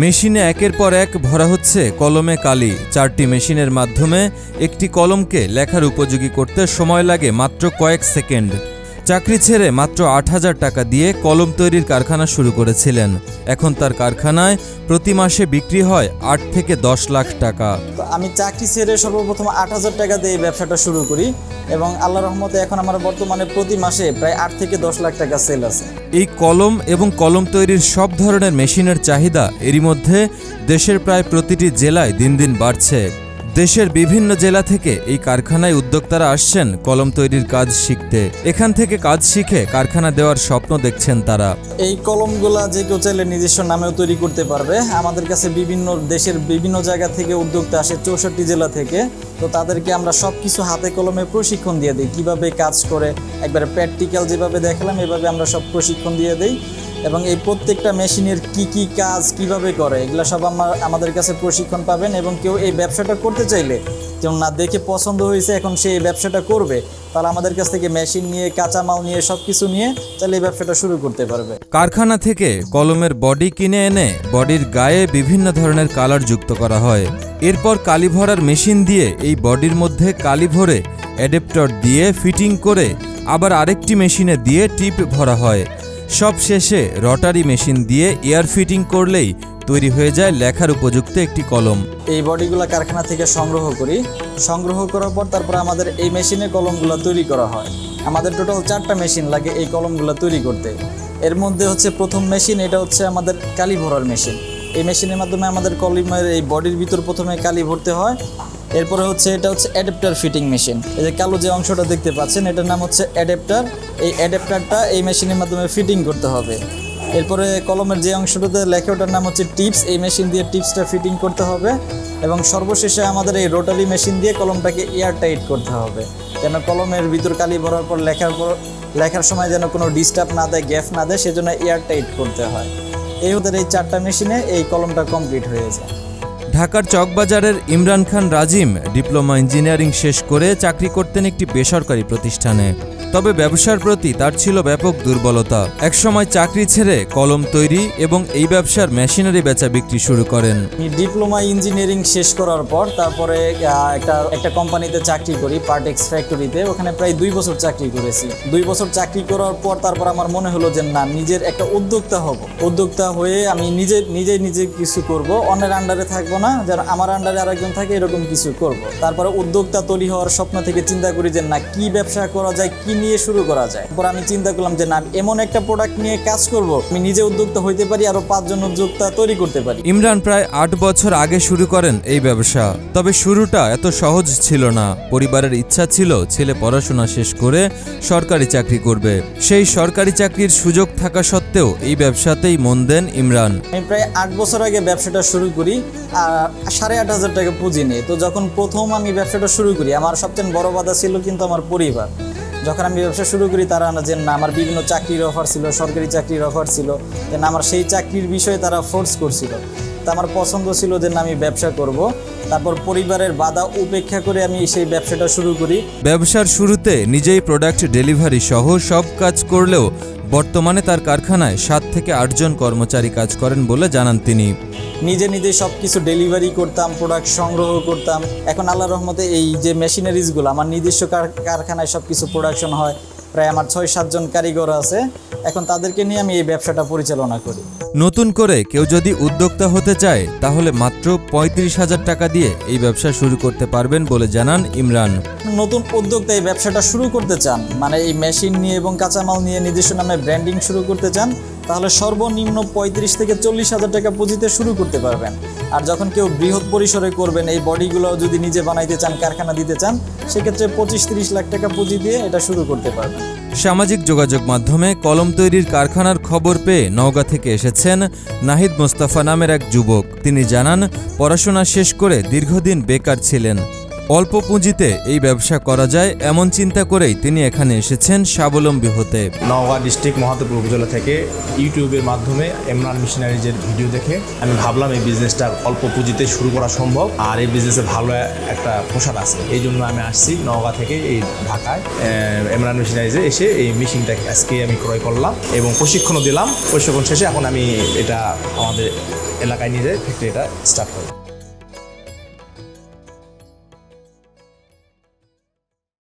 মেশিনে একের পর এক ভরা হচ্ছে কলমে কালি। 4টি মেশিনের মাধ্যমে একটি কলমকে লেখার উপযোগী করতে সময় লাগে মাত্র কয়েক সেকেন্ড। চাকরি ছেড়ে মাত্র ৮,০০০ টাকা দিয়ে কলম তৈরির কারখানা শুরু করেছিলেন। এখন তার কারখানায় প্রতি মাসে বিক্রি হয় ৮ থেকে ১০ লাখ টাকা। আমি চাকরি ছেড়ে সর্বপ্রথম ৮,০০০ টাকা দিয়ে ব্যবসাটা শুরু করি এবং আল্লাহর রহমতে এখন আমার বর্তমানে প্রতি মাসে প্রায় ৮ থেকে ১০ লাখ টাকা সেল আছে। এই কলম এবং কলম তৈরির সব ধরনের মেশিনের চাহিদা এরই মধ্যে দেশের প্রায় প্রতিটি জেলায় দিন দিন বাড়ছে। দেশের বিভিন্ন জেলা থেকে এই কারখানায় উদ্যোক্তারা আসছেন কলম তৈরির কাজ শিখতে। এখান থেকে কাজ শিখে কারখানা দেওয়ার স্বপ্ন দেখছেন তারা। এই কলমগুলা যে কেউ চাইলে নিজস্ব নামেও তৈরি করতে পারবে। আমাদের কাছে বিভিন্ন দেশের বিভিন্ন জায়গা থেকে উদ্যোক্তা আসে, 64 জেলা থেকে। তো তাদেরকে আমরা সব কিছু হাতে কলমে প্রশিক্ষণ দিয়ে দিই, কীভাবে কাজ করে একবারে প্র্যাকটিক্যাল যেভাবে দেখালাম এভাবে আমরা সব প্রশিক্ষণ দিয়ে দিই। এবং এই প্রত্যেকটা মেশিনের কি কাজ কিভাবে করে এগুলো সব আমাদের কাছে প্রশিক্ষণ পাবেন। এবং কেউ এই ব্যবসাটা করতে চাইলে, কেউ না দেখে পছন্দ হয়েছে এখন সে এই ব্যবসাটা করবে, তাহলে আমাদের কাছ থেকে মেশিন নিয়ে, কাঁচামাল নিয়ে, সব কিছু নিয়ে তাহলে এই ব্যবসাটা শুরু করতে পারবে। কারখানা থেকে কলমের বডি কিনে এনে বডির গায়ে বিভিন্ন ধরনের কালার যুক্ত করা হয়। এরপর কালি ভরার মেশিন দিয়ে এই বডির মধ্যে কালি ভরে অ্যাডাপ্টার দিয়ে ফিটিং করে আবার আরেকটি মেশিনে দিয়ে টিপ ভরা হয়। সব শেষে রটারি মেশিন দিয়ে এয়ার ফিটিং করলেই তৈরি হয়ে যায় লেখার উপযুক্ত একটি কলম। এই বডিগুলো কারখানা থেকে সংগ্রহ করি। সংগ্রহ করার পর তারপর আমাদের এই মেশিনে কলমগুলো তৈরি করা হয়। আমাদের টোটাল 4টা মেশিন লাগে এই কলমগুলো তৈরি করতে। এর মধ্যে হচ্ছে প্রথম মেশিন, এটা হচ্ছে আমাদের কালি ভরার মেশিন। এই মেশিনের মাধ্যমে আমাদের কলমের এই বডির ভিতর প্রথমে কালি ভরতে হয়। এরপরে হচ্ছে এটা হচ্ছে অ্যাডাপ্টার ফিটিং মেশিন। এই যে কালো যে অংশটা দেখতে পাচ্ছেন এটার নাম হচ্ছে অ্যাডাপ্টার। এই অ্যাডাপ্টারটা এই মেশিনের মাধ্যমে ফিটিং করতে হবে। এরপরে কলমের যে অংশটাতে লেখে ওটার নাম হচ্ছে টিপস। এই মেশিন দিয়ে টিপসটা ফিটিং করতে হবে। এবং সর্বশেষে আমাদের এই রোটারি মেশিন দিয়ে কলমটাকে এয়ার টাইট করতে হবে, যেন কলমের ভিতর কালি ভরার পর লেখার সময় যেন কোনো ডিস্টার্ব না দেয়, গ্যাপ না দেয়, সেজন্য এয়ার টাইট করতে হয়। এই ওদের এই 4টা মেশিনে এই কলমটা কমপ্লিট হয়ে যায়। ঢাকার চকবাজারের ইমরান খান রাজিম ডিপ্লোমা ইঞ্জিনিয়ারিং শেষ করে চাকরি করতেন একটি বেসরকারি প্রতিষ্ঠানে। তবে ব্যবসার প্রতি তার ছিল ব্যাপক দুর্বলতা। একসময় চাকরি ছেড়ে কলম তৈরি এবং এই ব্যবসার মেশিনারি বেচা বিক্রি শুরু করেন। ডিপ্লোমা ইঞ্জিনিয়ারিং শেষ করার পর তারপরে একটা কোম্পানিতে চাকরি করি, পার্টেক্স ফ্যাক্টরিতে। ওখানে প্রায় 2 বছর চাকরি করেছি। 2 বছর চাকরি করার পর তারপর আমার মনে হলো যে না, নিজের একটা উদ্যোক্তা হব। উদ্যোক্তা হয়ে আমি নিজে কিছু করব, অন্যের আন্ডারে থাকবো না, যেন আমার আন্ডারে আরেকজন থাকে, এরকম কিছু করব। তারপরে উদ্যোক্তা তৈরি হওয়ার স্বপ্ন থেকে চিন্তা করি যে না, কি ব্যবসা করা যায়, কি নিয়ে শুরু করা যায়। তারপর আমি চিন্তা করলাম যে না, এমন একটা প্রোডাক্ট নিয়ে কাজ করব, আমি নিজে উদ্যোক্তা হইতে পারি, আরো 5 জন উদ্যোক্তা তৈরি করতে পারি। ইমরান প্রায় 8 বছর আগে শুরু করেন এই ব্যবসা। তবে শুরুটা এত সহজ ছিল না। পরিবারের ইচ্ছা ছিল ছেলে পড়াশোনা শেষ করে সরকারি চাকরি করবে। সেই সরকারি চাকরির সুযোগ থাকা সত্ত্বেও এই ব্যবসাতেই মন দেন ইমরান। আমি প্রায় 8 বছর আগে ব্যবসাটা শুরু করি, আর 8,500 টাকা পুঁজি নিয়ে। তো যখন প্রথম আমি ব্যবসাটা শুরু করি, আমার সবচেয়ে বড় বাধা ছিল কিন্তু আমার পরিবার। যখন আমি ব্যবসা শুরু করি তারা যে না, আমার বিভিন্ন চাকরির অফার ছিল, সরকারি চাকরির অফার ছিল, যে না আমার সেই চাকরির বিষয়ে তারা ফোর্স করছিল। তা আমার পছন্দ ছিল যে না, আমি ব্যবসা করব। তারপর পরিবারের বাধা উপেক্ষা করে আমি সেই ব্যবসাটা শুরু করি। ব্যবসার শুরুতে নিজেই প্রোডাক্ট ডেলিভারি সহ সব কাজ করলেও বর্তমানে তার কারখানায় 7 থেকে 8 জন কর্মচারী কাজ করেন বলে জানান তিনি। নিজে সব কিছু ডেলিভারি করতাম, প্রোডাক্ট সংগ্রহ করতাম। এখন আল্লাহর রহমতে এই যে মেশিনারিজগুলো আমার নিজস্ব কারখানায় সব কিছু প্রোডাকশন হয়। প্রায় আমার 6-7 জন কারিগর আছে। এখন তাদেরকে নিয়ে আমি এই ব্যবসাটা পরিচালনা করি। নতুন করে কেউ যদি উদ্যোক্তা হতে চায় তাহলে মাত্র 35,000 টাকা দিয়ে এই ব্যবসা শুরু করতে পারবেন বলে জানান ইমরান। নতুন উদ্যোক্তা এই ব্যবসাটা শুরু করতে চান, মানে এই মেশিন নিয়ে এবং কাঁচামাল নিয়ে নিজস্ব নামে ব্র্যান্ডিং শুরু করতে চান, তাহলে সর্বনিম্ন 35 থেকে 40,000 টাকা পুঁজিতে শুরু করতে পারবেন। আর যখন কেউ বৃহৎ পরিসরে করবেন, এই বডিগুলো যদি নিজে বানাইতে চান, কারখানা দিতে চান, সেক্ষেত্রে 25-30 লাখ টাকা পুঁজি দিয়ে এটা শুরু করতে পারবেন। সামাজিক যোগাযোগ মাধ্যমে কলম তৈরির কারখানার খবর পেয়ে নওগাঁ থেকে এসেছেন নাহিদ মোস্তফা নামের এক যুবক। তিনি জানান, পড়াশোনা শেষ করে দীর্ঘদিন বেকার ছিলেন। অল্প পুঁজিতে এই ব্যবসা করা যায় এমন চিন্তা করেই তিনি এখানে এসেছেন স্বাবলম্বী হতে। নওগাঁ ডিস্ট্রিক্ট মহাদেবপুর উপজেলা থেকে ইউটিউবের মাধ্যমে এমরান মেশিনারিজের ভিডিও দেখে আমি ভাবলাম এই বিজনেসটা অল্প পুঁজিতে শুরু করা সম্ভব, আর এই বিজনেসে ভালো একটা প্রসার আছে। এই জন্য আমি আসছি নওগাঁ থেকে এই ঢাকায় এমরান মেশিনারিজে এসে এই মেশিনটা আজকে আমি ক্রয় করলাম এবং প্রশিক্ষণও দিলাম। প্রশিক্ষণ শেষে এখন আমি এটা আমাদের এলাকায় নিয়ে যাই ফ্যাক্টরিটা স্টার্ট করি।